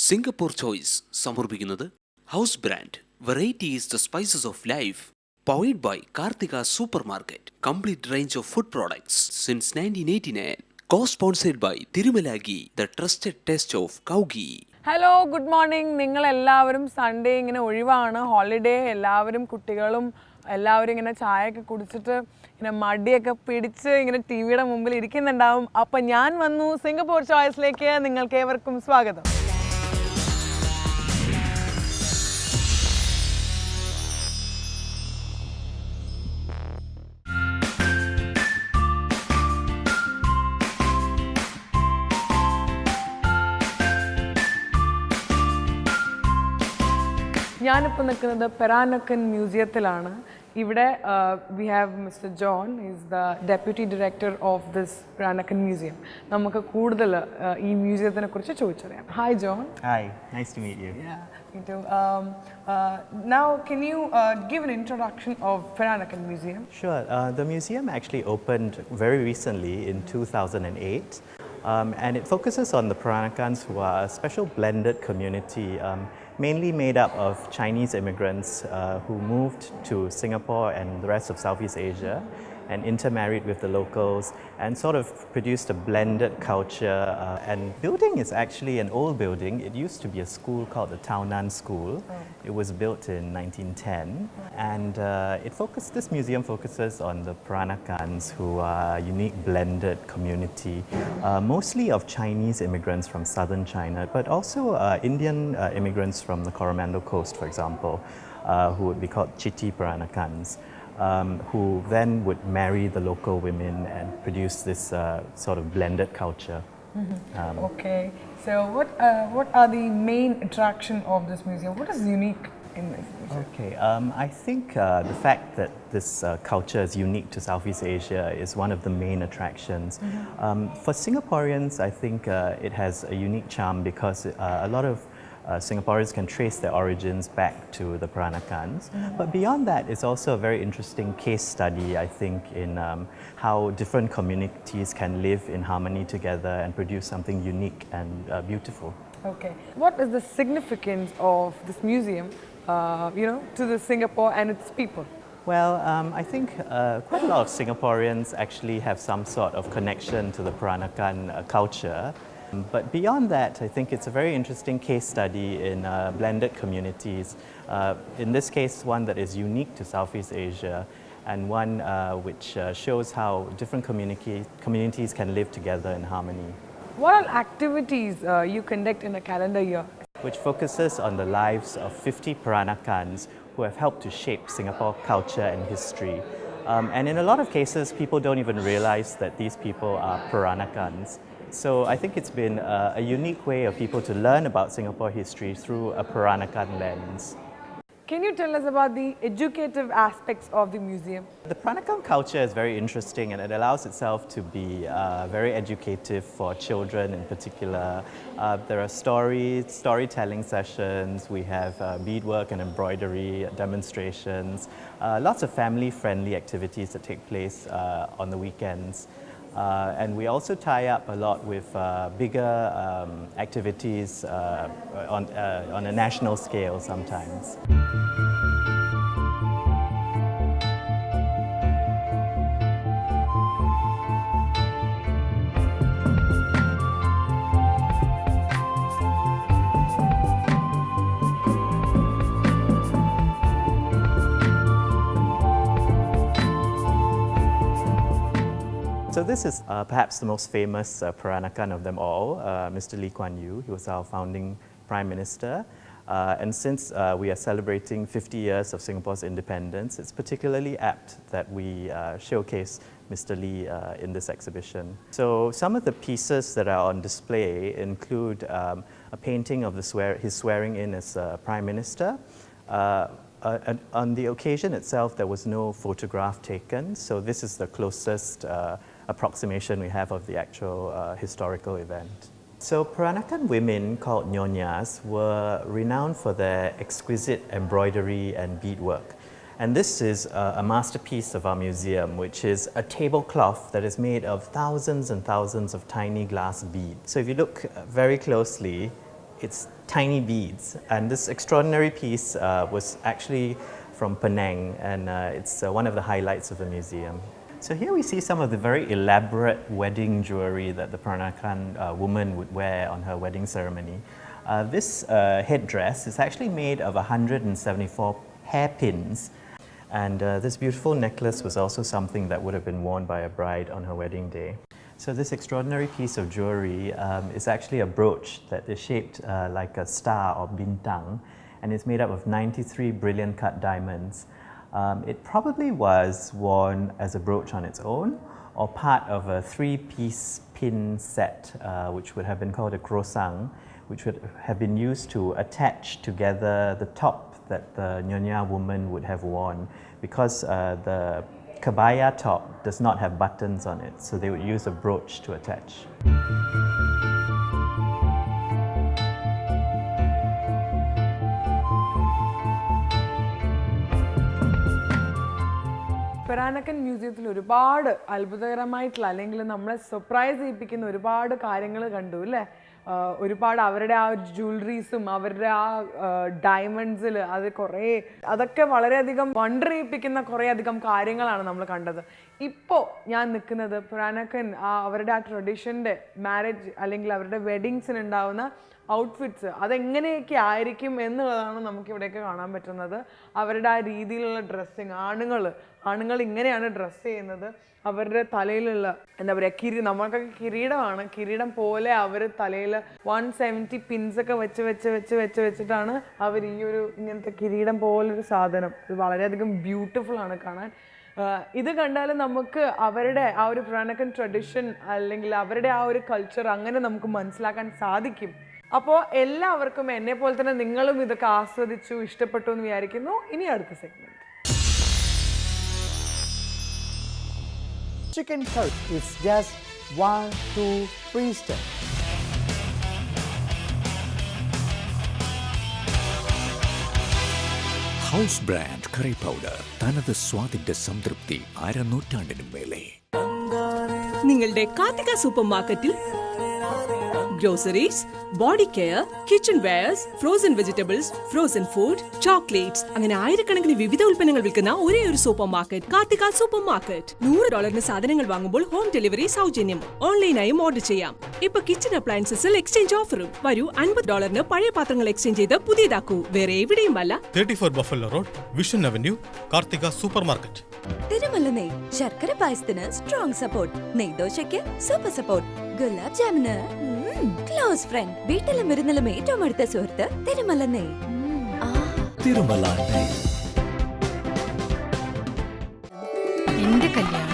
Singapore choice സമർപ്പിക്കുന്നത് house brand variety is the spices of life powered by Karthika super market complete range of food products since 1989 co-sponsored by തിരുമലാഗി the trusted taste of കൗഗി. Hello, good morning. നിങ്ങളെല്ലാവരും Sunday ഇങ്ങനെ ഒഴിവാണ്, holiday. എല്ലാവരും കുട്ടികളും എല്ലാവരും ഇങ്ങനെ ചായയൊക്കെ കുടിച്ചിട്ട് ഇങ്ങനെ മടിയൊക്കെ പിടിച്ച് ഇങ്ങനെ ടി വിയുടെ മുമ്പിൽ ഇരിക്കുന്നുണ്ടാവും. അപ്പം ഞാൻ വന്നു സിംഗപ്പൂർ ചോയ്സിലേക്ക്. നിങ്ങൾക്ക് ഏവർക്കും സ്വാഗതം. ഞാനിപ്പോൾ നിൽക്കുന്നത് പെരാനക്കൻ മ്യൂസിയത്തിലാണ്. ഇവിടെ we have mister John, is the deputy director of this Peranakan museum. നമുക്ക് കൂടുതൽ ഈ മ്യൂസിയത്തിനെ കുറിച്ച് ചോദിച്ചറിയാം. Hi John. Hi, nice to meet you. Yeah, me too. Now, can you give an introduction of Peranakan Museum? Sure. The museum actually opened very recently in 2008, and it focuses on the Peranakans, who are a special blended community, mainly made up of Chinese immigrants who moved to Singapore and the rest of Southeast Asia and intermarried with the locals and sort of produced a blended culture. And building is actually an old building. It used to be a school called the Tao Nan School. It was built in 1910, and this museum focuses on the Peranakans, who are a unique blended community, mostly of Chinese immigrants from southern China, but also Indian immigrants from the Coromandel Coast, for example, who would be called Chiti Peranakans. Who then would marry the local women and produce this sort of blended culture. Okay, so what are the main attraction of this museum? What is unique in this museum? Okay, I think the fact that this culture is unique to Southeast Asia is one of the main attractions. For Singaporeans, I think it has a unique charm because a lot of Singaporeans can trace their origins back to the Peranakans. But beyond that, it's also a very interesting case study, I think, in how different communities can live in harmony together and produce something unique and beautiful. Okay, what is the significance of this museum, to the Singapore and its people? Well, I think quite a lot of Singaporeans actually have some sort of connection to the Peranakan culture. But beyond that, I think it's a very interesting case study in blended communities. In this case, one that is unique to Southeast Asia, and one which shows how different communities can live together in harmony. What are activities you conduct in a calendar year? Which focuses on the lives of 50 Peranakans who have helped to shape Singapore culture and history. And in a lot of cases, people don't even realize that these people are Peranakans. So I think it's been a unique way of people to learn about Singapore history through a Peranakan lens. Can you tell us about the educative aspects of the museum? The Peranakan culture is very interesting, and it allows itself to be very educative for children in particular. There are storytelling sessions, we have beadwork and embroidery demonstrations, lots of family-friendly activities that take place on the weekends. And we also tie up a lot with bigger activities on a national scale sometimes. So this is perhaps the most famous Peranakan of them all, Mr. Lee Kuan Yew. He was our founding Prime Minister. And since we are celebrating 50 years of Singapore's independence, it's particularly apt that we showcase Mr. Lee in this exhibition. So some of the pieces that are on display include a painting of his swearing in as Prime Minister. On the occasion itself, there was no photograph taken, so this is the closest approximation we have of the actual historical event. So Peranakan women called Nyonyas were renowned for their exquisite embroidery and beadwork. And this is a masterpiece of our museum, which is a tablecloth that is made of thousands and thousands of tiny glass beads. So if you look very closely, it's tiny beads. And this extraordinary piece was actually from Penang, and it's one of the highlights of the museum. So here we see some of the very elaborate wedding jewelry that the Peranakan woman would wear on her wedding ceremony. This headdress is actually made of 174 hairpins, and this beautiful necklace was also something that would have been worn by a bride on her wedding day. So this extraordinary piece of jewelry is actually a brooch that is shaped like a star or bintang, and it's made up of 93 brilliant cut diamonds. It probably was worn as a brooch on its own or part of a 3-piece pin set, which would have been called a krosang, which would have been used to attach together the top that the Nyonya woman would have worn, because the kabaya top does not have buttons on it, so they would use a brooch to attach. പെരാനക്കൻ മ്യൂസിയത്തിൽ ഒരുപാട് അത്ഭുതകരമായിട്ടുള്ള അല്ലെങ്കിൽ നമ്മളെ surprise ചെയ്യിപ്പിക്കുന്ന ഒരുപാട് കാര്യങ്ങൾ കണ്ടു അല്ലേ? ഒരുപാട് അവരുടെ ആ ജ്വല്ലറീസും അവരുടെ ആ ഡയമണ്ട്സിൽ അത് കുറേ അതൊക്കെ വളരെയധികം വണ്ടർ ചെയ്യിപ്പിക്കുന്ന കുറേയധികം കാര്യങ്ങളാണ് നമ്മൾ കണ്ടത്. ഇപ്പോൾ ഞാൻ നിൽക്കുന്നത് പെരാനക്കൻ അവരുടെ ആ ട്രഡീഷൻ്റെ മാരേജ് അല്ലെങ്കിൽ അവരുടെ വെഡിങ്സിന് ഉണ്ടാവുന്ന ഔട്ട്ഫിറ്റ്സ് അതെങ്ങനെയൊക്കെ ആയിരിക്കും എന്നുള്ളതാണ് നമുക്കിവിടെയൊക്കെ കാണാൻ പറ്റുന്നത്. അവരുടെ ആ രീതിയിലുള്ള ഡ്രസ്സിങ്, ആണുങ്ങൾ ഇങ്ങനെയാണ് ഡ്രസ്സ് ചെയ്യുന്നത്. അവരുടെ തലയിലുള്ള എന്താ പറയുക, നമ്മൾക്കൊക്കെ കിരീടമാണ്, കിരീടം പോലെ അവർ തലയിൽ 170 പിൻസൊക്കെ വെച്ചിട്ടാണ് അവർ ഈ ഒരു ഇങ്ങനത്തെ കിരീടം പോലൊരു സാധനം. ഇത് വളരെയധികം ബ്യൂട്ടിഫുൾ ആണ് കാണാൻ. ഇത് കണ്ടാൽ നമുക്ക് അവരുടെ ആ ഒരു പെരാനക്കൻ ട്രഡിഷൻ അല്ലെങ്കിൽ അവരുടെ ആ ഒരു കൾച്ചർ അങ്ങനെ നമുക്ക് മനസ്സിലാക്കാൻ സാധിക്കും. അപ്പോൾ എല്ലാവർക്കും എന്നെ പോലെ തന്നെ നിങ്ങളും ഇതൊക്കെ ആസ്വദിച്ചു ഇഷ്ടപ്പെട്ടു എന്ന് വിചാരിക്കുന്നു. ഇനി അടുത്ത segment. Chicken curry is just 1, 2, 3 steps. House brand curry powder, തനത് സ്വാദിന്റെ സംതൃപ്തി അരനൂറ്റാണ്ടിനും മേലെ. നിങ്ങളുടെ കാർത്തിക സൂപ്പർ മാർക്കറ്റിൽ groceries, body care, kitchen wares, frozen vegetables, frozen food, chocolates അങ്ങനെ ആയിരക്കണക്കിന് വിവിധ ഉൽപ്പന്നങ്ങൾ വിൽക്കുന്ന ഒരേ ഒരു super market Karthika super market. $100 സാധനങ്ങൾ വാങ്ങുമ്പോൾ ഹോം ഡെലിവറി സൗജന്യം. ഓൺലൈനായും ഓർഡർ ചെയ്യാം. ഇപ്പൊ കിച്ചൺ അപ്ലയൻസസിൽ എക്സ്ചേഞ്ച് ഓഫറും. വരൂ, $50 പഴയ പാത്രങ്ങൾ എക്സ്ചേഞ്ച് ചെയ്ത് പുതിയതാക്കൂ. വേറെ എവിടെയും അല്ല. 34 Buffalo Road, Vision Avenue, Karthika super market. Thirumala നെയ് ശർക്കര പായസത്തിന് സ്ട്രോങ് സപ്പോർട്ട്, നെയ്ദോശയ്ക്ക് സൂപ്പർ സപ്പോർട്ട്, ഗുലാബ് ജാമിന് ക്ലോസ് ഫ്രണ്ട്, വീട്ടിലും വിരുന്നിലും ഏറ്റവും അടുത്ത സുഹൃത്ത് തിരുമല നെയ്. തിരുമല നെയ്. എന്റെ കല്യാണം,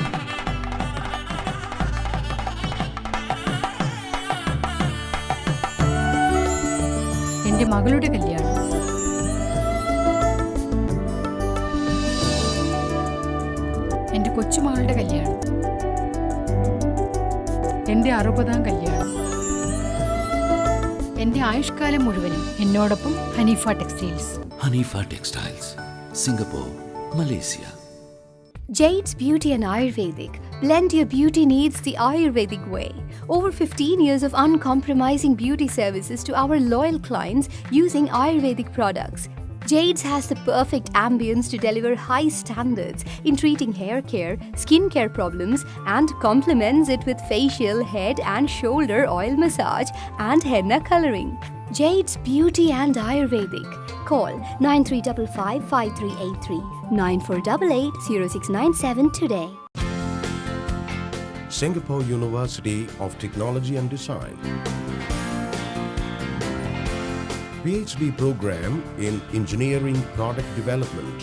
എന്റെ മകളുടെ കല്യാണം, എന്റെ കൊച്ചുമകളുടെ കല്യാണം, എന്റെ 60ാം കല്യാണം, എന്റെ ആയുഷ്കാലം മുഴുവനും എന്നോടൊപ്പം Haneefa textiles. Haneefa textiles, Singapore, Malaysia. Jade's Beauty and Ayurvedic. Blend your beauty needs the Ayurvedic way. Over 15 years of uncompromising beauty services to our loyal clients using Ayurvedic products. Jade's has the perfect ambience to deliver high standards in treating hair care, skin care problems, and complements it with facial, head and shoulder oil massage and henna coloring. Jade's Beauty and Ayurvedic. Call 93555383 9488 0697 today. Singapore University of Technology and Design. PhD program in Engineering Product Development.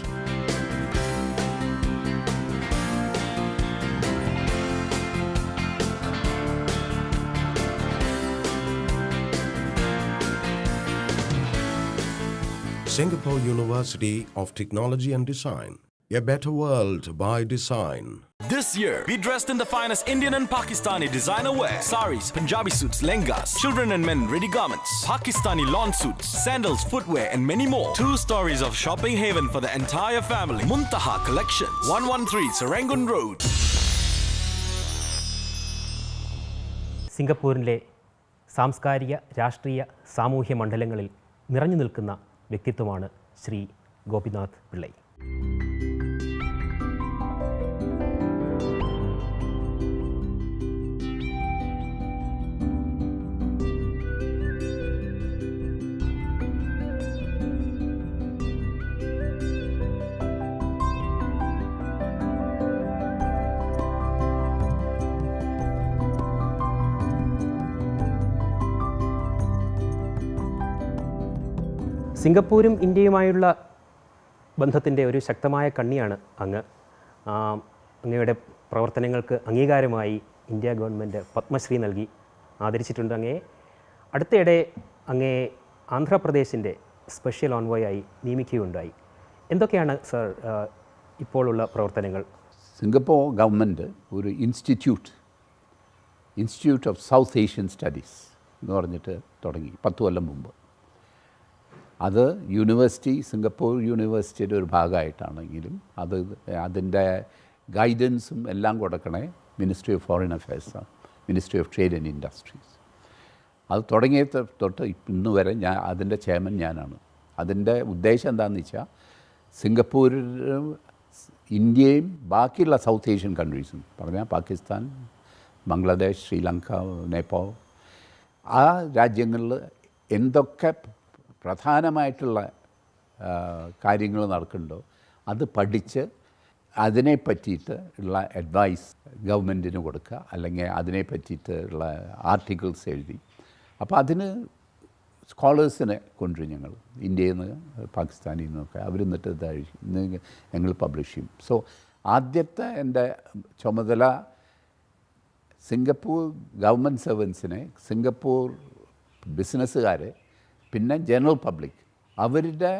Singapore University of Technology and Design. A better world by design. This year, be dressed in the finest Indian and Pakistani designer wear. Saris, Punjabi suits, lehengas, children and men ready garments, Pakistani lawn suits, sandals, footwear and many more. 2 stories of shopping haven for the entire family. Muntaha Collections, 113 Serangoon Road. സിംഗപ്പൂരിലെ സാംസ്കാരിക, രാഷ്ട്രീയ, സാമൂഹ്യ മണ്ഡലങ്ങളിൽ നിറഞ്ഞു നിൽക്കുന്ന വ്യക്തിത്വമാണ് ശ്രീ ഗോപിനാഥ് പിള്ളൈ. സിംഗപ്പൂരും ഇന്ത്യയുമായുള്ള ബന്ധത്തിൻ്റെ ഒരു ശക്തമായ കണ്ണിയാണ് അങ്ങ്. അങ്ങയുടെ പ്രവർത്തനങ്ങൾക്ക് അംഗീകാരമായി ഇന്ത്യ ഗവൺമെൻറ് പത്മശ്രീ നൽകി ആദരിച്ചിട്ടുണ്ട്. അങ്ങയെ അടുത്തിടെ അങ്ങേ ആന്ധ്രാപ്രദേശിൻ്റെ സ്പെഷ്യൽ ഓൺവോയായി നിയമിക്കുകയുണ്ടായി. എന്തൊക്കെയാണ് സർ ഇപ്പോഴുള്ള പ്രവർത്തനങ്ങൾ? സിംഗപ്പൂർ ഗവൺമെൻറ് ഒരു institute of south Asian studies എന്ന് പറഞ്ഞിട്ട് തുടങ്ങി 10 കൊല്ലം മുമ്പ്. അത് സിംഗപ്പൂർ യൂണിവേഴ്സിറ്റിയുടെ ഒരു ഭാഗമായിട്ടാണെങ്കിലും അതിൻ്റെ ഗൈഡൻസും എല്ലാം കൊടുക്കണേ ministry of foreign affairs, ministry of trade and industries. അത് തുടങ്ങിയ തൊട്ട് ഇന്ന് വരെ അതിൻ്റെ ചെയർമാൻ ഞാനാണ്. അതിൻ്റെ ഉദ്ദേശം എന്താണെന്ന് വെച്ചാൽ സിംഗപ്പൂരിലും ഇന്ത്യയും ബാക്കിയുള്ള സൗത്ത് ഏഷ്യൻ കൺട്രീസും പറഞ്ഞാൽ പാകിസ്ഥാൻ, ബംഗ്ലാദേശ്, ശ്രീലങ്ക, നേപ്പാൾ, ആ രാജ്യങ്ങളിൽ എന്തൊക്കെ പ്രധാനമായിട്ടുള്ള കാര്യങ്ങൾ നടക്കുന്നുണ്ടോ അത് പഠിച്ച് അതിനെ പറ്റിയിട്ട് ഉള്ള അഡ്വൈസ് ഗവൺമെൻറ്റിന് കൊടുക്കുക, അല്ലെങ്കിൽ അതിനെ പറ്റിയിട്ട് ഉള്ള ആർട്ടിക്കിൾസ് എഴുതി. അപ്പോൾ അതിന് സ്കോളേഴ്സിനെ കൊണ്ടുവരും ഞങ്ങൾ, ഇന്ത്യയിൽ നിന്ന്, പാകിസ്ഥാനിൽ നിന്നൊക്കെ. അവർ എന്നിട്ട് ഇന്ന് ഞങ്ങൾ പബ്ലിഷ് ചെയ്യും. സോ ആദ്യത്തെ എൻ്റെ ചുമതല സിംഗപ്പൂർ ഗവൺമെൻറ് സർവൻസിനെ, സിംഗപ്പൂർ ബിസിനസ്സുകാരെ, പിന്നെ ജനറൽ പബ്ലിക്, അവരുടെ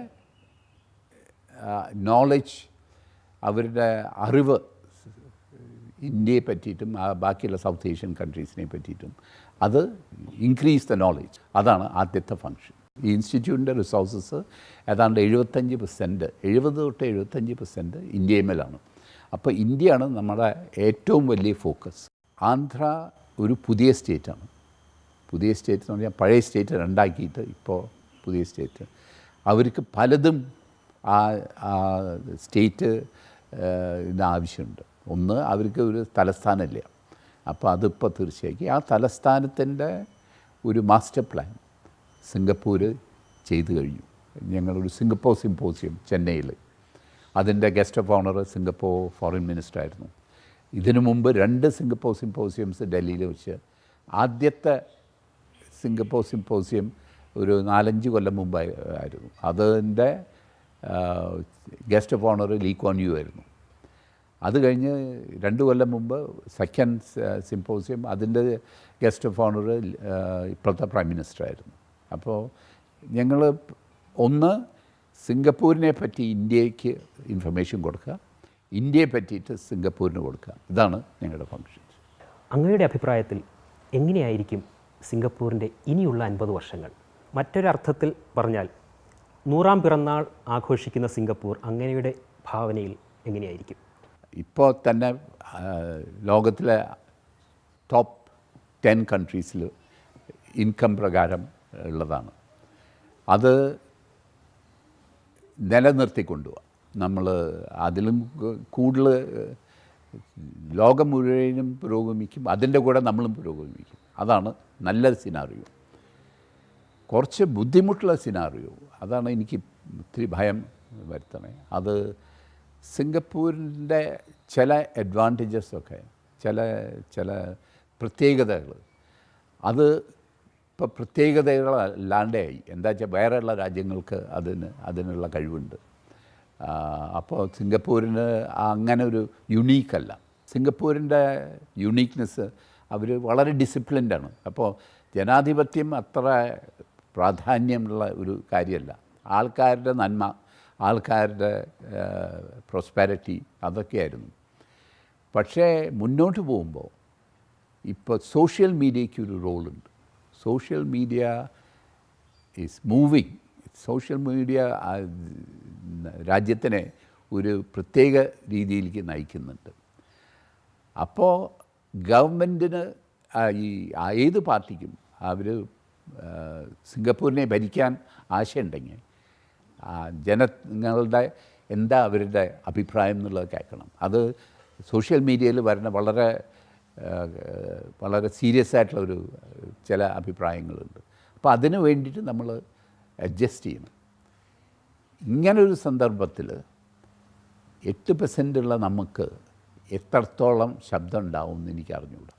നോളജ്, അവരുടെ അറിവ് ഇന്ത്യയെ പറ്റിയിട്ടും ബാക്കിയുള്ള സൗത്ത് ഏഷ്യൻ കൺട്രീസിനെ പറ്റിയിട്ടും അത് ഇൻക്രീസ് ദ നോളജ്. അതാണ് ആദ്യത്തെ ഫങ്ഷൻ. ഈ ഇൻസ്റ്റിറ്റ്യൂട്ടിൻ്റെ റിസോഴ്സസ് ഏതാണ്ട് 70 തൊട്ട് 75% ഇന്ത്യയിലാണ്. അപ്പോൾ ഇന്ത്യയാണ് നമ്മുടെ ഏറ്റവും വലിയ ഫോക്കസ്. ആന്ധ്ര ഒരു പുതിയ സ്റ്റേറ്റാണ്. പുതിയ സ്റ്റേറ്റ് എന്ന് പറഞ്ഞാൽ പഴയ സ്റ്റേറ്റ് രണ്ടാക്കിയിട്ട് ഇപ്പോൾ പുതിയ സ്റ്റേറ്റ്. അവർക്ക് പലതും ആ സ്റ്റേറ്റ് ആവശ്യമുണ്ട്. ഒന്ന്, അവർക്ക് ഒരു തലസ്ഥാനമില്ല. അപ്പോൾ അതിപ്പോൾ തീർച്ചയായും ആ തലസ്ഥാനത്തിൻ്റെ ഒരു മാസ്റ്റർ പ്ലാൻ സിംഗപ്പൂർ ചെയ്തു കഴിഞ്ഞു. ഞങ്ങളൊരു സിംഗപ്പൂർ സിമ്പോസിയം ചെന്നൈയിൽ, അതിൻ്റെ guest of owner Singapore foreign minister ആയിരുന്നു. ഇതിനു മുമ്പ് 2 സിംഗപ്പൂർ സിമ്പോസിയംസ് ഡൽഹിയിൽ വെച്ച്, ആദ്യത്തെ സിംഗപ്പൂർ സിമ്പോസിയം ഒരു 4-5 കൊല്ലം മുമ്പായിരുന്നു. അതിൻ്റെ guest of honour Lee Kuan Yew ആയിരുന്നു. അത് കഴിഞ്ഞ് 2 കൊല്ലം മുമ്പ് സെക്കൻഡ് സിമ്പോസിയം, അതിൻ്റെ ഗസ്റ്റ് ഓഫ് ഓണർ ഇപ്പോഴത്തെ പ്രൈം മിനിസ്റ്റർ ആയിരുന്നു. അപ്പോൾ ഞങ്ങൾ ഒന്ന് സിംഗപ്പൂരിനെ പറ്റി ഇന്ത്യക്ക് ഇൻഫർമേഷൻ കൊടുക്കുക, ഇന്ത്യയെ പറ്റിയിട്ട് സിംഗപ്പൂരിന് കൊടുക്കുക. ഇതാണ് ഞങ്ങളുടെ ഫങ്ഷൻ. അങ്ങയുടെ അഭിപ്രായത്തിൽ എങ്ങനെയായിരിക്കും സിംഗപ്പൂരിൻ്റെ ഇനിയുള്ള 50 വർഷങ്ങൾ? മറ്റൊരർത്ഥത്തിൽ പറഞ്ഞാൽ 100ാം പിറന്നാൾ ആഘോഷിക്കുന്ന സിംഗപ്പൂർ അങ്ങയുടെ ഭാവനയിൽ എങ്ങനെയായിരിക്കും? ഇപ്പോൾ തന്നെ ലോകത്തിലെ ടോപ്പ് 10 കൺട്രീസിൽ ഇൻകം പ്രകാരം ഉള്ളതാണ്. അത് നിലനിർത്തിക്കൊണ്ടുപോവുക. നമ്മൾ അതിലും കൂടുതൽ ലോകം മുഴുവനും പുരോഗമിക്കും, അതിൻ്റെ കൂടെ നമ്മളും പുരോഗമിക്കും. അതാണ് നല്ല സിനാറിയോ. കുറച്ച് ബുദ്ധിമുട്ടുള്ള സിനാറിയോ, അതാണ് എനിക്ക് ഒത്തിരി ഭയം വരുത്തണേ. അത് സിംഗപ്പൂരിൻ്റെ ചില അഡ്വാൻറ്റേജസൊക്കെ, ചില പ്രത്യേകതകൾ, അത് ഇപ്പോൾ പ്രത്യേകതകളല്ലാണ്ടായി. എന്താ വെച്ചാൽ വേറെയുള്ള രാജ്യങ്ങൾക്ക് അതിനുള്ള കഴിവുണ്ട്. അപ്പോൾ സിംഗപ്പൂരിന് അങ്ങനെ ഒരു യുണീക്കല്ല. സിംഗപ്പൂരിൻ്റെ യുണീക്ക്നെസ്, അവർ വളരെ ഡിസിപ്ലിൻഡാണ്. അപ്പോൾ ജനാധിപത്യം അത്ര പ്രാധാന്യമുള്ള ഒരു കാര്യമല്ല. ആൾക്കാരുടെ നന്മ, ആൾക്കാരുടെ പ്രോസ്പെരിറ്റി, അതൊക്കെയായിരുന്നു. പക്ഷേ മുന്നോട്ട് പോകുമ്പോൾ ഇപ്പോൾ സോഷ്യൽ മീഡിയയ്ക്ക് ഒരു റോളുണ്ട്. Social media is moving. Social media രാജ്യത്തിനെ ഒരു പ്രത്യേക രീതിയിലേക്ക് നയിക്കുന്നുണ്ട്. അപ്പോൾ ഗവൺമെൻറ്റിന്, ഏത് പാർട്ടിക്കും അവർ സിംഗപ്പൂരിനെ ഭരിക്കാൻ ആശയുണ്ടെങ്കിൽ ജനങ്ങളുടെ എന്താ അവരുടെ അഭിപ്രായം എന്നുള്ളത് കേൾക്കണം. അത് സോഷ്യൽ മീഡിയയിൽ വരുന്ന വളരെ സീരിയസ് ആയിട്ടുള്ളൊരു ചില അഭിപ്രായങ്ങളുണ്ട്. അപ്പോൾ അതിന് വേണ്ടിയിട്ട് നമ്മൾ അഡ്ജസ്റ്റ് ചെയ്യണം. ഇങ്ങനൊരു സന്ദർഭത്തിൽ 8% ഉള്ള നമുക്ക് എത്രത്തോളം ശബ്ദം ഉണ്ടാവും എന്ന് എനിക്ക് അറിഞ്ഞുകൂടാ.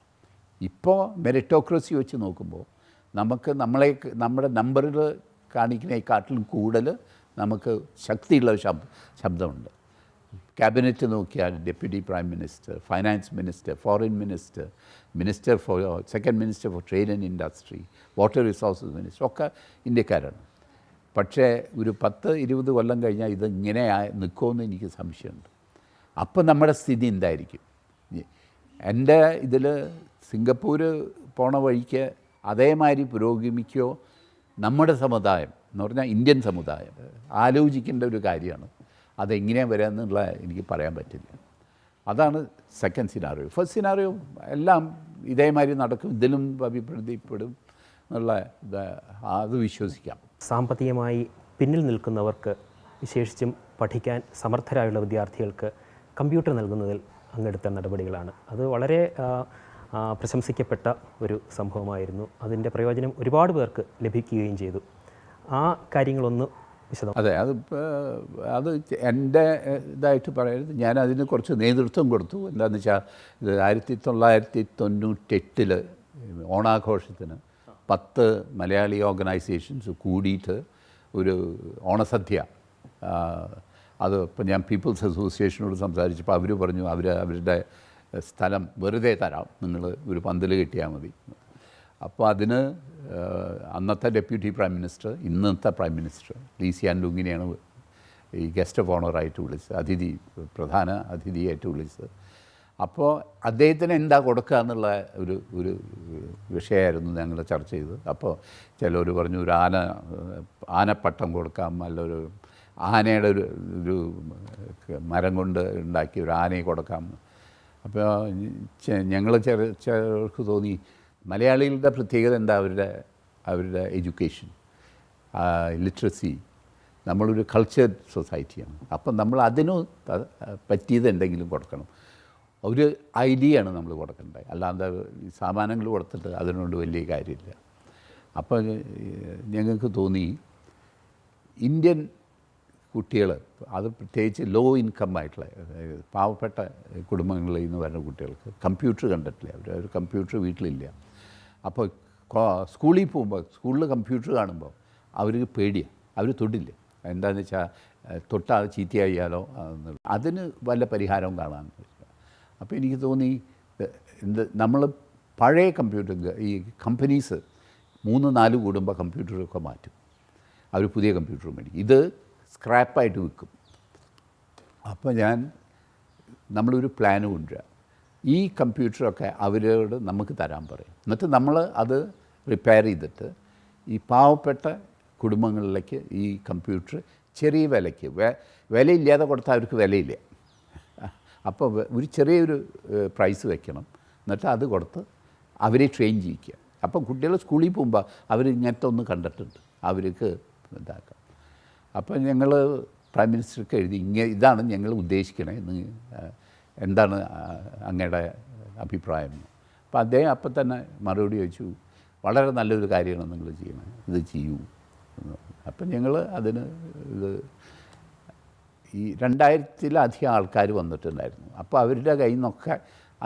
ഇപ്പോൾ മെറിറ്റോക്രസി വെച്ച് നോക്കുമ്പോൾ നമുക്ക് നമ്മുടെ നമ്പറിൽ കാണിക്കുന്നതിനെക്കാട്ടിലും കൂടുതൽ നമുക്ക് ശക്തിയുള്ള ശബ്ദമുണ്ട്. ക്യാബിനറ്റ് നോക്കിയാൽ deputy prime minister, finance minister, foreign minister, second minister for trade and industry, water resources minister ഒക്കെ ഇന്ത്യക്കാരാണ്. പക്ഷേ ഒരു 10-20 കൊല്ലം കഴിഞ്ഞാൽ ഇത് ഇങ്ങനെ നിൽക്കുമെന്ന് എനിക്ക് സംശയമുണ്ട്. അപ്പം നമ്മുടെ സ്ഥിതി എന്തായിരിക്കും? എൻ്റെ ഇതിൽ സിംഗപ്പൂർ പോണ വഴിക്ക് അതേമാതിരി പുരോഗമിക്കുകയോ നമ്മുടെ സമുദായം എന്ന് പറഞ്ഞാൽ ഇന്ത്യൻ സമുദായം ആലോചിക്കേണ്ട ഒരു കാര്യമാണ്. അതെങ്ങനെയാണ് വരിക എന്നുള്ള എനിക്ക് പറയാൻ പറ്റില്ല. അതാണ് സെക്കൻഡ് സിനാറിയോ. ഫസ്റ്റ് സിനാറിയോ എല്ലാം ഇതേമാതിരി നടക്കും, ഇതിലും അഭിപ്രായപ്പെടും എന്നുള്ള അത് വിശ്വസിക്കാം. സാമ്പത്തികമായി പിന്നിൽ നിൽക്കുന്നവർക്ക്, വിശേഷിച്ചും പഠിക്കാൻ സമർത്ഥരായുള്ള വിദ്യാർത്ഥികൾക്ക് കമ്പ്യൂട്ടർ നൽകുന്നതിൽ അങ്ങെടുത്ത നടപടികളാണ്. അത് വളരെ പ്രശംസിക്കപ്പെട്ട ഒരു സംഭവമായിരുന്നു. അതിൻ്റെ പ്രയോജനം ഒരുപാട് പേർക്ക് ലഭിക്കുകയും ചെയ്തു. ആ കാര്യങ്ങളൊന്ന് വിശദം. അതെ, അത് എൻ്റെ ഇതായിട്ട് പറയരുത്. ഞാൻ അതിന് കുറച്ച് നേതൃത്വം കൊടുത്തു. എന്താണെന്ന് വെച്ചാൽ 1998 ഓണാഘോഷത്തിന് 10 മലയാളി ഓർഗനൈസേഷൻസ് കൂടിയിട്ട് ഒരു ഓണസദ്യ, അത് ഇപ്പം ഞാൻ പീപ്പിൾസ് അസോസിയേഷനോട് സംസാരിച്ചപ്പോൾ അവർ പറഞ്ഞു അവരുടെ സ്ഥലം വെറുതെ തരാം, നിങ്ങൾ ഒരു പന്തൽ കിട്ടിയാൽ മതി. അപ്പോൾ അതിന് അന്നത്തെ ഡെപ്യൂട്ടി പ്രൈം മിനിസ്റ്റർ, ഇന്നത്തെ പ്രൈം മിനിസ്റ്റർ ലീ സിയാൻ ലൂങ്ങിനെയാണ് ഈ ഗസ്റ്റ് ഓഫ് ഓണറായിട്ട് വിളിച്ചത്, പ്രധാന അതിഥിയായിട്ട് വിളിച്ചത്. അപ്പോൾ അദ്ദേഹത്തിന് എന്താ കൊടുക്കുക എന്നുള്ള ഒരു വിഷയമായിരുന്നു ഞങ്ങൾ ചർച്ച ചെയ്തത്. അപ്പോൾ ചിലർ പറഞ്ഞു ഒരു ആനപ്പട്ടം കൊടുക്കാം, അല്ലൊരു ആനയുടെ ഒരു മരം കൊണ്ട് ഉണ്ടാക്കി ഒരു ആനയെ കൊടുക്കാം. അപ്പോൾ ഞങ്ങൾ ചിലർക്ക് തോന്നി മലയാളികളുടെ പ്രത്യേകത എന്താ, അവരുടെ എഡ്യൂക്കേഷൻ, ലിറ്ററസി, നമ്മളൊരു കൾച്ചർ സൊസൈറ്റിയാണ്. അപ്പം നമ്മൾ അതിന് പറ്റിയത് എന്തെങ്കിലും കൊടുക്കണം. ഒരു ഐഡിയയാണ് നമ്മൾ കൊടുക്കേണ്ടത്, അല്ലാതെ സാമാനങ്ങൾ കൊടുത്തിട്ട് അതിനോട് വലിയ കാര്യമില്ല. അപ്പോൾ ഞങ്ങൾക്ക് തോന്നി ഇന്ത്യൻ കുട്ടികൾ, അത് പ്രത്യേകിച്ച് ലോ ഇൻകം ആയിട്ടുള്ള പാവപ്പെട്ട കുടുംബങ്ങളിൽ നിന്ന് വരുന്ന കുട്ടികൾക്ക് കമ്പ്യൂട്ടർ കണ്ടിട്ടില്ല, അവർ കമ്പ്യൂട്ടർ വീട്ടിലില്ല. അപ്പോൾ സ്കൂളിൽ പോകുമ്പോൾ സ്കൂളിൽ കമ്പ്യൂട്ടർ കാണുമ്പോൾ അവർക്ക് പേടിയാണ്, അവർ തൊടില്ല. എന്താണെന്ന് വെച്ചാൽ തൊട്ടാൽ ചീത്തയായാലോ എന്നുള്ളത്, അതിന് വല്ല പരിഹാരവും കാണാൻ. അപ്പോൾ എനിക്ക് തോന്നി നമ്മൾ പഴയ കമ്പ്യൂട്ടർ, ഈ കമ്പനീസ് 3-4 കൂടുമ്പോൾ കമ്പ്യൂട്ടറൊക്കെ മാറ്റും, അവർ പുതിയ കമ്പ്യൂട്ടർ മേടിക്കും, ഇത് സ്ക്രാപ്പായിട്ട് വിൽക്കും. അപ്പോൾ നമ്മളൊരു പ്ലാൻ കൊണ്ടുവരിക, ഈ കമ്പ്യൂട്ടറൊക്കെ അവരോട് നമുക്ക് തരാൻ പറയും, എന്നിട്ട് നമ്മൾ അത് റിപ്പയർ ചെയ്തിട്ട് ഈ പാവപ്പെട്ട കുടുംബങ്ങളിലേക്ക് ഈ കമ്പ്യൂട്ടർ ചെറിയ വിലയ്ക്ക്, വിലയില്ലാതെ കൊടുത്താൽ അവർക്ക് വിലയില്ല, അപ്പോൾ ഒരു ചെറിയൊരു പ്രൈസ് വെക്കണം, എന്നിട്ട് അത് കൊടുത്ത് അവരെ ട്രെയിൻ ചെയ്യിക്കുക. അപ്പം കുട്ടികൾ സ്കൂളിൽ പോകുമ്പോൾ അവർ ഇങ്ങനത്തെ ഒന്ന് കണ്ടിട്ടുണ്ട്, അവർക്ക് ഇതാക്കാം. അപ്പം ഞങ്ങൾ പ്രൈം മിനിസ്റ്റർക്ക് എഴുതി, ഇതാണ് ഞങ്ങൾ ഉദ്ദേശിക്കണേ, എന്താണ് അങ്ങയുടെ അഭിപ്രായം. അപ്പോൾ അദ്ദേഹം അപ്പം തന്നെ മറുപടി ചോദിച്ചു, വളരെ നല്ലൊരു കാര്യമാണ് നിങ്ങൾ ചെയ്യണത്, ഇത് ചെയ്യൂ. അപ്പം ഞങ്ങൾ അതിന് ഈ 2000-ലധികം ആൾക്കാർ വന്നിട്ടുണ്ടായിരുന്നു. അപ്പോൾ അവരുടെ കയ്യിൽ നിന്നൊക്കെ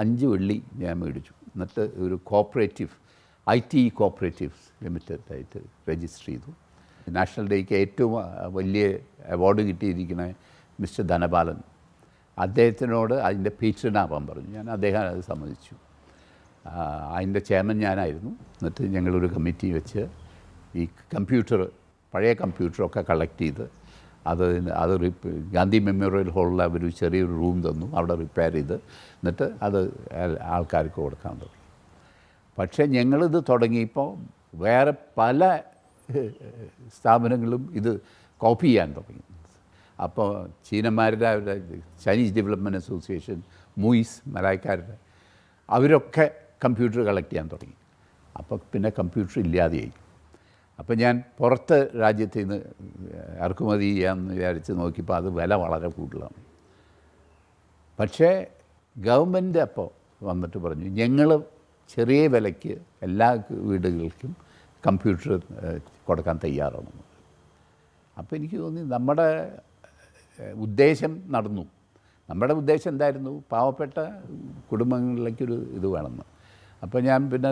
5 വെള്ളി ഞാൻ മേടിച്ചു. എന്നിട്ട് ഒരു കോപ്പറേറ്റീവ്, IT കോപ്പറേറ്റീവ്സ് ലിമിറ്റഡായിട്ട് രജിസ്റ്റർ ചെയ്തു. നാഷണൽ ഡേക്ക് ഏറ്റവും വലിയ അവാർഡ് കിട്ടിയിരിക്കുന്ന മിസ്റ്റർ ധനപാലൻ, അദ്ദേഹത്തിനോട് അതിൻ്റെ പേറ്റനാവാൻ പറഞ്ഞു. അദ്ദേഹം അത് സമ്മതിച്ചു. അതിൻ്റെ ചെയർമാൻ ഞാനായിരുന്നു. എന്നിട്ട് ഞങ്ങളൊരു കമ്മിറ്റി വെച്ച് ഈ പഴയ കമ്പ്യൂട്ടറൊക്കെ കളക്ട് ചെയ്ത് അത് ഗാന്ധി മെമ്മോറിയൽ ഹാളിൽ അവർ ചെറിയൊരു റൂം തന്നു, അവിടെ റിപ്പയർ ചെയ്ത് എന്നിട്ട് അത് ആൾക്കാർക്ക് കൊടുക്കാൻ തുടങ്ങി. പക്ഷേ ഞങ്ങളിത് തുടങ്ങിയപ്പോൾ വേറെ പല സ്ഥാപനങ്ങളും ഇത് കോപ്പി ചെയ്യാൻ തുടങ്ങി. അപ്പോൾ ചീനന്മാരുടെ ചൈനീസ് ഡെവലപ്മെൻറ്റ് അസോസിയേഷൻ, മൂയിസ് മലായ്ക്കാരുടെ, അവരൊക്കെ കമ്പ്യൂട്ടർ കളക്ട് ചെയ്യാൻ തുടങ്ങി. അപ്പോൾ പിന്നെ കമ്പ്യൂട്ടർ ഇല്ലാതെയായി. അപ്പോൾ ഞാൻ പുറത്ത് രാജ്യത്ത് നിന്ന് ഇറക്കുമതി ചെയ്യാമെന്ന് വിചാരിച്ച് നോക്കിയപ്പോൾ അത് വില വളരെ കൂടുതലാണ്. പക്ഷേ ഗവൺമെൻറ് അപ്പോൾ വന്നിട്ട് പറഞ്ഞു ഞങ്ങൾ ചെറിയ വിലയ്ക്ക് എല്ലാ വീടുകൾക്കും കമ്പ്യൂട്ടർ കൊടുക്കാൻ തയ്യാറാണെന്ന്. അപ്പോൾ എനിക്ക് തോന്നി നമ്മുടെ ഉദ്ദേശം നടന്നു. നമ്മുടെ ഉദ്ദേശം എന്തായിരുന്നു? പാവപ്പെട്ട കുടുംബങ്ങളിലേക്കൊരു ഇത് വേണമെന്ന്. അപ്പോൾ ഞാൻ പിന്നെ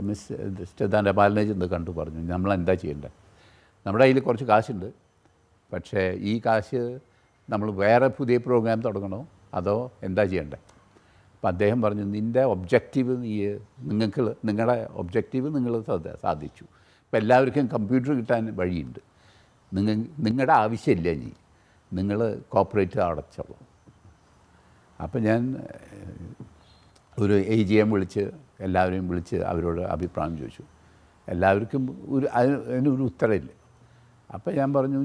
മിസ്റ്റർ ബാലനെ ചെന്ന് കണ്ടു പറഞ്ഞു നമ്മളെന്താ ചെയ്യേണ്ടത്? നമ്മുടെ കയ്യിൽ കുറച്ച് കാശുണ്ട്, പക്ഷേ ഈ കാശ് നമ്മൾ വേറെ പുതിയ പ്രോഗ്രാം തുടങ്ങണോ അതോ എന്താ ചെയ്യേണ്ടത്? അപ്പോൾ അദ്ദേഹം പറഞ്ഞു നിങ്ങളുടെ ഒബ്ജക്റ്റീവ് നിങ്ങളുടെ ഒബ്ജക്റ്റീവ് നിങ്ങൾ സാധിച്ചു. ഇപ്പോൾ എല്ലാവർക്കും കമ്പ്യൂട്ടർ കിട്ടാൻ വഴിയുണ്ട്. നിങ്ങളുടെ ആവശ്യമില്ല, നിങ്ങൾ കോർപ്പറേറ്റ് അടച്ചോളൂ. അപ്പോൾ ഞാൻ ഒരു AGM വിളിച്ച് എല്ലാവരെയും വിളിച്ച് അവരോട് അഭിപ്രായം ചോദിച്ചു. എല്ലാവർക്കും അതിനൊരു ഉത്തരമില്ല. അപ്പോൾ ഞാൻ പറഞ്ഞു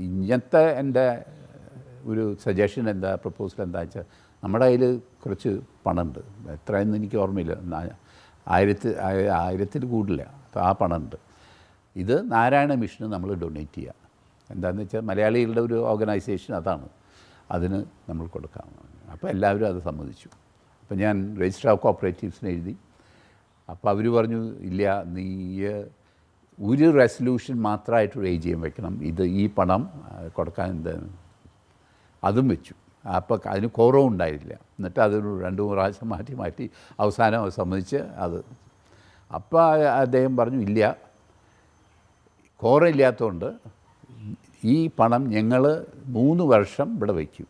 ഇങ്ങനത്തെ എൻ്റെ ഒരു സജഷൻ എന്താ, പ്രപ്പോസൽ എന്താ വെച്ചാൽ നമ്മുടെ കയ്യിൽ കുറച്ച് പണമുണ്ട്, എത്രയെന്ന് എനിക്ക് ഓർമ്മയില്ല, 1000 കൂടില്ല, ആ പണമുണ്ട്. ഇത് നാരായണ മിഷന് നമ്മൾ ഡൊണേറ്റ് ചെയ്യുക. എന്താണെന്ന് വെച്ചാൽ മലയാളികളുടെ ഒരു ഓർഗനൈസേഷൻ അതാണ്, അതിന് നമ്മൾ കൊടുക്കാം. അപ്പോൾ എല്ലാവരും അത് സമ്മതിച്ചു. അപ്പോൾ ഞാൻ രജിസ്റ്റർ ഓഫ് കോപ്പറേറ്റീവ്സിന് എഴുതി. അപ്പോൾ അവർ പറഞ്ഞു ഇല്ല, നീ ഒരു റെസൊല്യൂഷൻ മാത്രമായിട്ടൊരു AGM വെക്കണം, ഈ പണം കൊടുക്കാൻ അതും വെച്ചു. അപ്പോൾ അതിന് കുറവുണ്ടായില്ല. എന്നിട്ട് അതൊരു 2-3 പ്രാവശ്യം മാറ്റി അവസാനം സമ്മതിച്ച് അത്. അപ്പോൾ അദ്ദേഹം പറഞ്ഞു ഇല്ല, കുറവില്ലാത്തതുകൊണ്ട് ഈ പണം ഞങ്ങൾ 3 വർഷം ഇവിടെ വയ്ക്കും.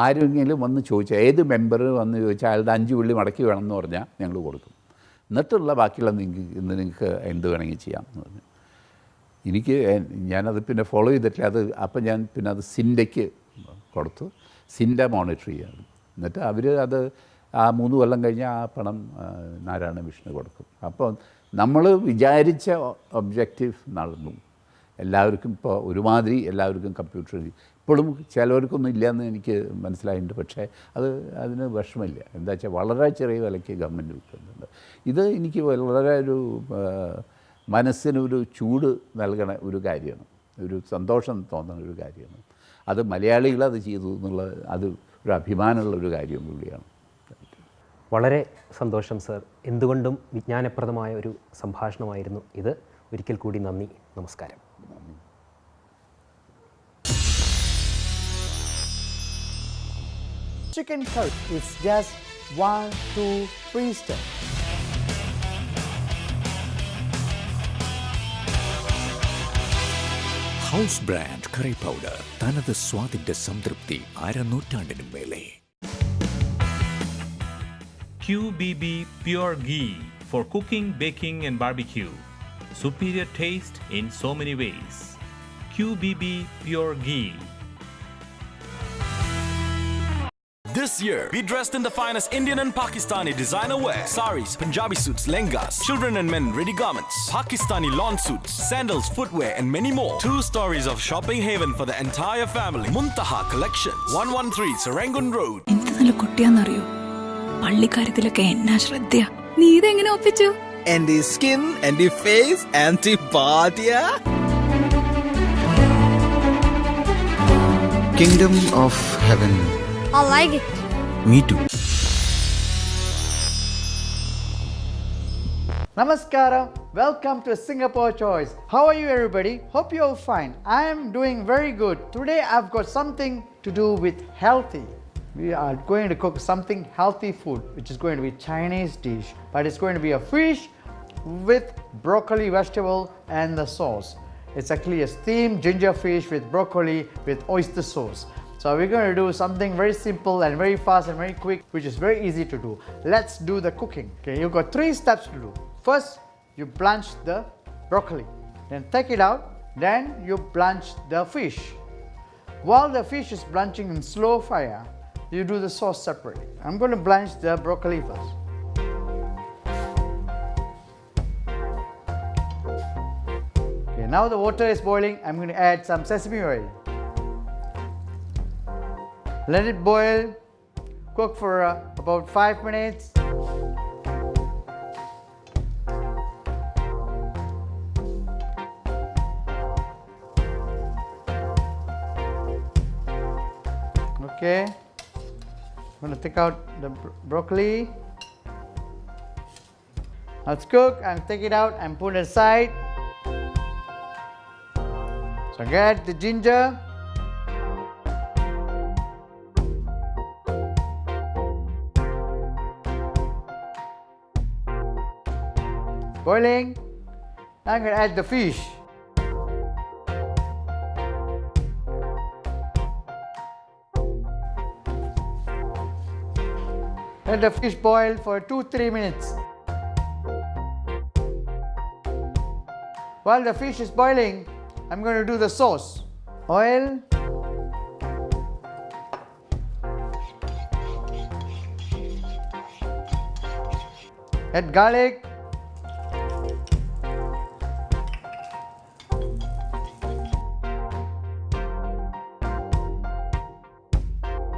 ആരെങ്കിലും വന്ന് ചോദിച്ചാൽ, ഏത് മെമ്പർ വന്ന് ചോദിച്ചാൽ അയാളുടെ 5 വെള്ളി മടക്കി വേണമെന്ന് പറഞ്ഞാൽ ഞങ്ങൾ കൊടുക്കും. എന്നിട്ടുള്ള ബാക്കിയുള്ള നിങ്ങൾക്ക് എന്ത് വേണമെങ്കിൽ ചെയ്യാം എന്ന് പറഞ്ഞു. ഞാനത് പിന്നെ ഫോളോ ചെയ്തിട്ടില്ല. അപ്പം ഞാൻ പിന്നെ അത് സിൻഡയ്ക്ക് കൊടുത്തു. സിൻഡ മോണിറ്റർ ചെയ്യാറ്. എന്നിട്ട് അവർ അത് ആ 3 കൊല്ലം കഴിഞ്ഞ് ആ പണം നാരായണ മിഷന് കൊടുക്കും. അപ്പോൾ നമ്മൾ വിചാരിച്ച ഒബ്ജക്റ്റീവ് നടന്നു. എല്ലാവർക്കും ഇപ്പോൾ ഒരുമാതിരി എല്ലാവർക്കും കമ്പ്യൂട്ടർ ഇപ്പോഴും ചിലവർക്കൊന്നും ഇല്ലയെന്ന് എനിക്ക് മനസ്സിലായിട്ടുണ്ട്. പക്ഷേ അതിന് വിഷമമില്ല. എന്താ വെച്ചാൽ വളരെ ചെറിയ വിലയ്ക്ക് ഗവൺമെൻറ് വിൽക്കുന്നുണ്ട്. ഇത് എനിക്ക് വളരെ ഒരു മനസ്സിനൊരു ചൂട് നൽകണ ഒരു കാര്യമാണ്, ഒരു സന്തോഷം തോന്നുന്ന ഒരു കാര്യമാണ്. അത് മലയാളികളത് ചെയ്തു എന്നുള്ളത് അത് ഒരു അഭിമാനമുള്ള ഒരു കാര്യം കൂടിയാണ്. വളരെ സന്തോഷം സർ. എന്തുകൊണ്ടും വിജ്ഞാനപ്രദമായ ഒരു സംഭാഷണമായിരുന്നു ഇത്. ഒരിക്കൽ കൂടി നന്ദി, നമസ്കാരം. Chicken curry is just 1, 2, 3 steps. House brand curry powder, തനത് സ്വാദിന്റെ സംതൃപ്തി അരനൂറ്റാണ്ടിനും മേലെ. QBB Pure Ghee for cooking, baking and barbecue. Superior taste in so many ways. QBB Pure Ghee. This year, be dressed in the finest Indian and Pakistani designer wear. Saris, Punjabi suits, lehengas, children and men ready garments, Pakistani lawn suits, sandals, footwear and many more. 2 stories of shopping haven for the entire family. Muntaha Collections, 113 Serangoon Road. എന്ത് നല്ല കുട്ടിയാണെന്നറിയോ? പള്ളിക്കാര്യത്തിലൊക്കെ എന്നാ ശ്രദ്ധയാ. നീ ഇതെങ്ങനെ ഒപ്പിച്ചു? And the skin and the face anti-body. Kingdom of Heaven. I like it. Me too. Namaskaram. Welcome to Singapore Choice. How are you, everybody? Hope you're all fine. I am doing very good. Today I've got something to do with healthy. We are going to cook something healthy food, which is going to be Chinese dish, but it's going to be a fish with broccoli vegetable and the sauce. It's actually a steamed ginger fish with broccoli with oyster sauce. So we're going to do something very simple and very fast and very quick, which is very easy to do. Let's do the cooking. Okay, you've got 3 steps to do. First, you blanch the broccoli. Then take it out. Then you blanch the fish. While the fish is blanching in slow fire, you do the sauce separately. I'm going to blanch the broccoli first. Okay, now the water is boiling. I'm going to add some sesame oil. Let it boil, cook for about 5 minutes. Okay. I'm going to take out the broccoli. Now it's cooked and take it out and put it aside. So get the ginger. Boiling. Now I'm going to add the fish. Let the fish boil for 2-3 minutes. While the fish is boiling, I'm going to do the sauce. Oil. Add garlic.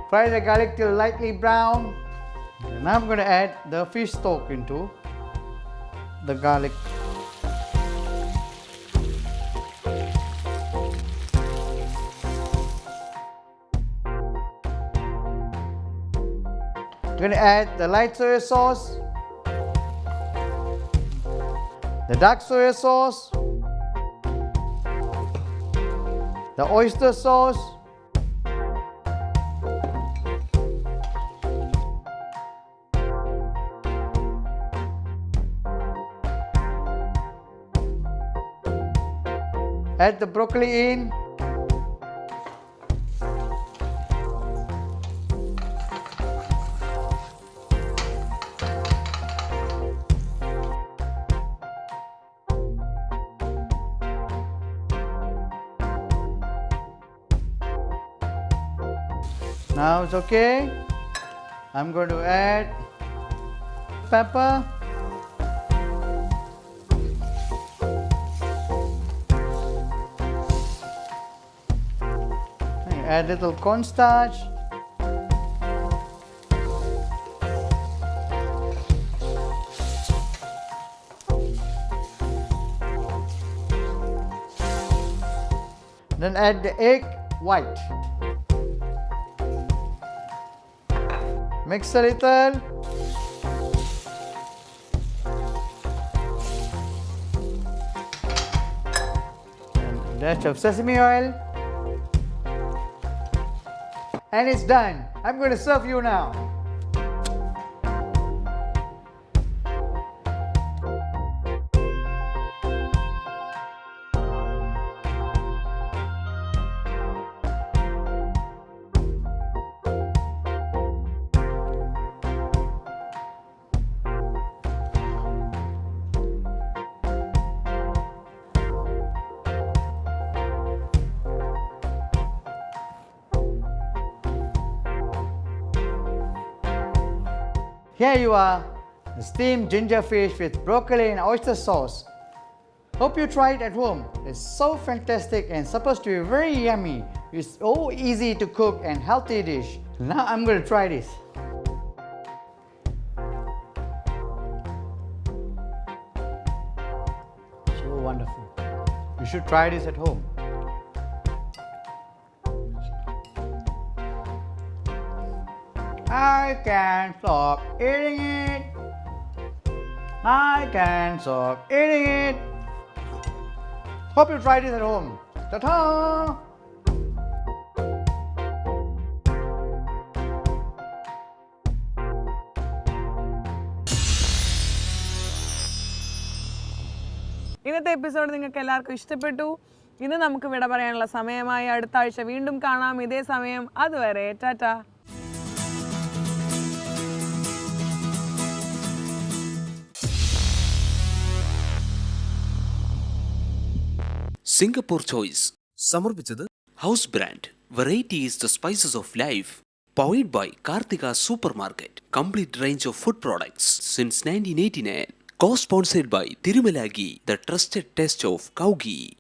Fry the garlic till lightly brown. And now I'm going to add the fish stock into the garlic. I'm going to add the light soy sauce, the dark soy sauce, the oyster sauce, add the broccoli in. Now it's okay. I'm going to add pepper. Add little cornstarch. Then add the egg white. Mix a little. And a dash of sesame oil. And it's done. I'm going to serve you now. Here you are, the steamed ginger fish with broccoli and oyster sauce. Hope you try it at home. It's so fantastic and supposed to be very yummy. It's so easy to cook and healthy dish. Now I'm going to try this. So wonderful. You should try this at home. I can't stop eating it. I can't stop eating it. Hope you try this at home. Ta-ta! ഇന്നത്തെ episode നിങ്ങൾക്ക് എല്ലാവർക്കും ഇഷ്ടപ്പെട്ടു. ഇന്ന് നമുക്ക് വിട പറയാനുള്ള സമയമായി. അടുത്ത ആഴ്ച വീണ്ടും കാണാം ഇതേ സമയം. അതുവരെ ടാറ്റാ. സിംഗപ്പൂർ ചോയ്സ് സമർപ്പിച്ചത് house brand variety is the spices of life. Powered by Karthika super market complete range of food products since 1989. Co-sponsored by Tirumala Ghee, the trusted taste of cow ghee.